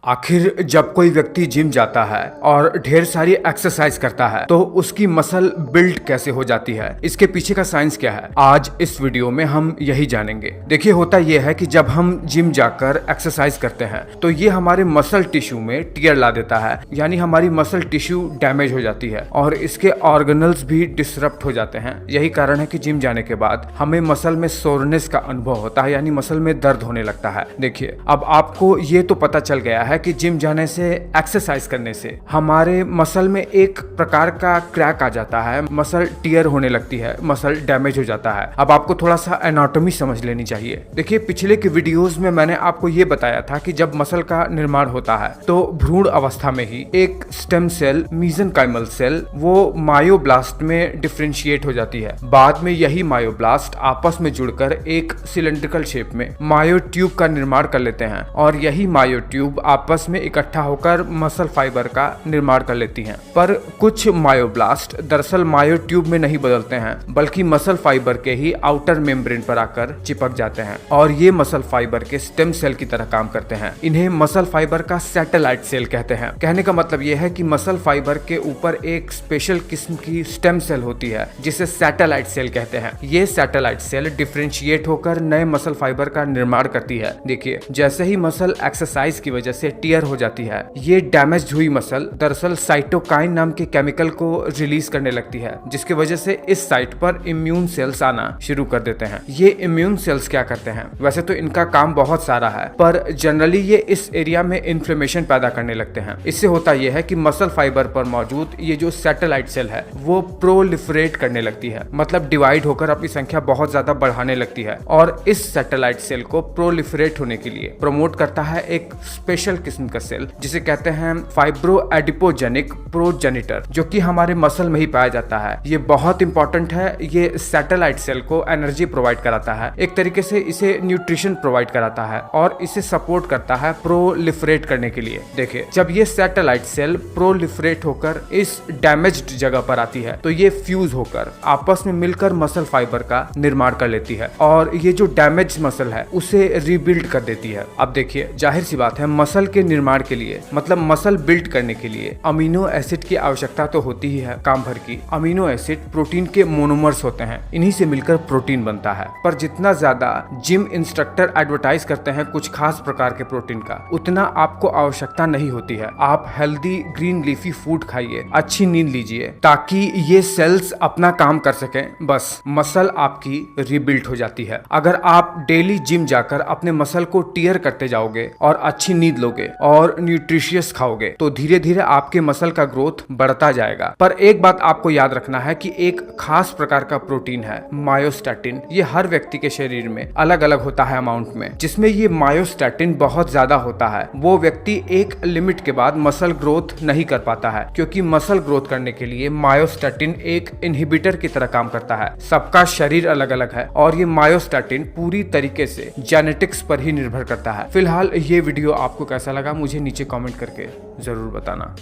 आखिर जब कोई व्यक्ति जिम जाता है और ढेर सारी एक्सरसाइज करता है तो उसकी मसल बिल्ड कैसे हो जाती है, इसके पीछे का साइंस क्या है, आज इस वीडियो में हम यही जानेंगे। देखिए, होता यह है कि जब हम जिम जाकर एक्सरसाइज करते हैं तो ये हमारे मसल टिश्यू में टियर ला देता है, यानी हमारी मसल टिश्यू डैमेज हो जाती है और इसके ऑर्गेनल्स भी डिसरप्ट हो जाते हैं। यही कारण है कि जिम जाने के बाद हमें मसल में सोरनेस का अनुभव होता है, यानी मसल में दर्द होने लगता है। देखिए, अब आपको ये तो पता चल गया है कि जिम जाने से, एक्सरसाइज करने से हमारे मसल में एक प्रकार का क्रैक आ जाता है, मसल टियर होने लगती है, मसल डैमेज हो जाता है। अब आपको थोड़ा सा एनाटॉमी समझ लेनी चाहिए। देखिए, पिछले के वीडियोस में मैंने आपको ये बताया था कि जब मसल का निर्माण होता है तो भ्रूण अवस्था में ही एक स्टेम सेल, मीसेनकाइमल सेल, वो मायोब्लास्ट में डिफरेंशिएट हो जाती है। बाद में यही मायोब्लास्ट आपस में जुड़कर एक सिलेंड्रिकल शेप में मायोट्यूब का निर्माण कर लेते हैं और यही मायोट्यूब आपस में इकट्ठा होकर मसल फाइबर का निर्माण कर लेती हैं। पर कुछ मायोब्लास्ट दरअसल मायोट्यूब में नहीं बदलते हैं, बल्कि मसल फाइबर के ही आउटर मेम्ब्रेन पर आकर चिपक जाते हैं और ये मसल फाइबर के स्टेम सेल की तरह काम करते हैं। इन्हें मसल फाइबर का सैटेलाइट सेल कहते हैं। कहने का मतलब यह है कि मसल फाइबर के ऊपर एक स्पेशल किस्म की स्टेम सेल होती है जिसे सैटेलाइट सेल कहते हैं। ये सैटेलाइट सेल डिफरेंशिएट होकर नए मसल फाइबर का निर्माण करती है। देखिए, जैसे ही मसल एक्सरसाइज की वजह से टियर हो जाती है, ये डैमेज हुई मसल दरअसल साइटोकाइन नाम के केमिकल को रिलीज करने लगती है, जिसकी वजह से इस साइट पर इम्यून सेल्स आना शुरू कर देते हैं। ये इम्यून सेल्स क्या करते हैं? वैसे तो इनका काम बहुत सारा है, पर जनरली ये इस एरिया में इन्फ्लेमेशन पैदा करने लगते हैं। इससे होता यह है कि मसल फाइबर पर मौजूद ये जो सैटेलाइट सेल है वो प्रोलिफरेट करने लगती है, मतलब डिवाइड होकर अपनी संख्या बहुत ज्यादा बढ़ाने लगती है और इस सैटेलाइट सेल को प्रोलिफरेट होने के लिए प्रमोट करता है एक स्पेशल किस्म का सेल जिसे कहते हैं फाइब्रो एडिपोजेनिक प्रोजेनिटर, जो कि हमारे मसल में ही पाया जाता है। ये बहुत इंपॉर्टेंट है। ये सैटेलाइट सेल को एनर्जी प्रोवाइड कराता है, एक तरीके से इसे न्यूट्रिशन प्रोवाइड कराता है और इसे सपोर्ट करता है प्रोलिफरेट करने के लिए। देखिए, जब ये सैटेलाइट सेल प्रोलिफरेट होकर इस डैमेज्ड जगह पर आती है तो ये फ्यूज होकर आपस में मिलकर मसल फाइबर का निर्माण कर लेती है और ये जो डैमेज मसल है उसे रीबिल्ड कर देती है। अब देखिए, जाहिर सी बात है, मसल के निर्माण के लिए, मतलब मसल बिल्ड करने के लिए अमीनो एसिड की आवश्यकता तो होती ही है काम भर की। अमीनो एसिड प्रोटीन के मोनोमर्स होते हैं, इन्हीं से मिलकर प्रोटीन बनता है। पर जितना ज्यादा जिम इंस्ट्रक्टर एडवर्टाइज करते हैं कुछ खास प्रकार के प्रोटीन का, उतना आपको आवश्यकता नहीं होती है। आप हेल्दी ग्रीन लीफी फूड खाइए, अच्छी नींद लीजिए ताकि ये सेल्स अपना काम कर सकें, बस मसल आपकी रीबिल्ड हो जाती है। अगर आप डेली जिम जाकर अपने मसल को टियर करते जाओगे और अच्छी नींद लोगे और न्यूट्रिशियस खाओगे तो धीरे धीरे आपके मसल का ग्रोथ बढ़ता जाएगा। पर एक बात आपको याद रखना है कि एक खास प्रकार का प्रोटीन है मायोस्टैटिन। ये हर व्यक्ति के शरीर में अलग अलग होता है अमाउंट में। जिसमें ये मायोस्टैटिन बहुत ज्यादा होता है, वो व्यक्ति एक लिमिट के बाद मसल ग्रोथ नहीं कर पाता है, क्योंकि मसल ग्रोथ करने के लिए मायोस्टैटिन एक इनहिबिटर की तरह काम करता है। सबका शरीर अलग अलग है और ये मायोस्टैटिन पूरी तरीके से जेनेटिक्स पर ही निर्भर करता है। फिलहाल ये वीडियो आपको कैसा लगा मुझे नीचे कमेंट करके जरूर बताना।